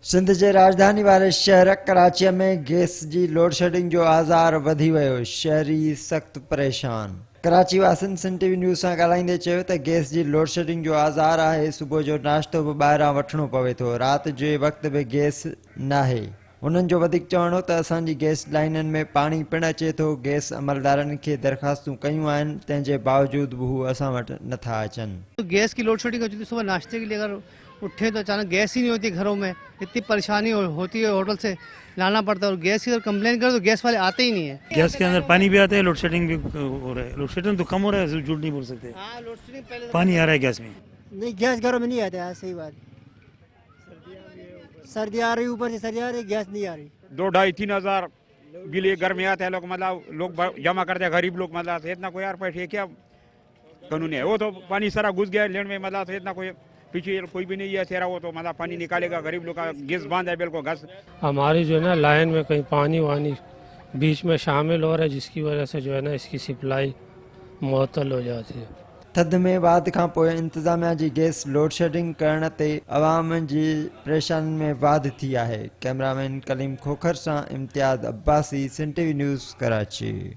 सिंध जे राजधानी वारे शहर कराची में गैस जी लोड शेडिंग जो आज़ार वधी वियो। शहरी सख्त परेशान। कराची वासिन सिंध टीवी न्यूज़ सां ॻाल्हाईंदे चयो त गैस जी लोड शेडिंग जो आज़ार आहे। सुबुह जो नाश्तो बि ॿाहिरां वठिणो पवे थो। राति जे वक़्तु बि गैस नाहे। उन्हनि जो वधीक चवणो त असांजी गैस लाइननि में पाणी पिणु अचे थो। गैस अमलदारनि खे दरख़्वास्तूं कयूं आहिनि, तंहिंजे बावजूद बि हू असां वटि नथा अचनि। तो गैस की लोड शेडिंग होती थी। सुबह नाश्ते के लिए अगर उठे तो अचानक गैस ही नहीं होती घरों में। इतनी परेशानी होती है, होटल से लाना पड़ता है। और गैस की अगर कंप्लेन करो तो गैस वाले आते ही नहीं है। गैस के अंदर पानी भी आता है, लोड शेडिंग भी हो रहा है। लोड शेडिंग तो कम हो रहा है, झूठ नहीं बोल सकते। हाँ, लोड शेडिंग पहले पानी आ रहा है गैस में। नहीं, गैस घरों में नहीं आता है। सही बात। सर्दी आ रही, ऊपर से सर्दी आ रही, गैस नहीं आ रही। 2-2.5-3 हज़ार बिल ये घर में आता है। लोग मतलब लोग जमा करते हैं, गरीब लोग मतलब इतना कोई यार पैसे क्या कानून है। वो तो पानी सारा घुस गया लेन में, मतलब इतना कोई पीछे कोई भी नहीं है तेरा। वो तो मतलब पानी निकालेगा, गरीब लोग का गैस बंद है बिल्कुल। गैस हमारी जो है ना लाइन में कहीं पानी वानी बीच में शामिल हो रहा है, जिसकी वजह से जो है ना इसकी सप्लाई मुअत्तल हो जाती है। थधि में बाद खां पोइ इंतज़ामिया जी गैस लोड शेडिंग करण ते अवाम जी परेशानी में वाध थी आहे। कैमरामैन कलीम खोखर सां इम्तियाज़ अब्बासी, सिंध टीवी न्यूज़, कराची।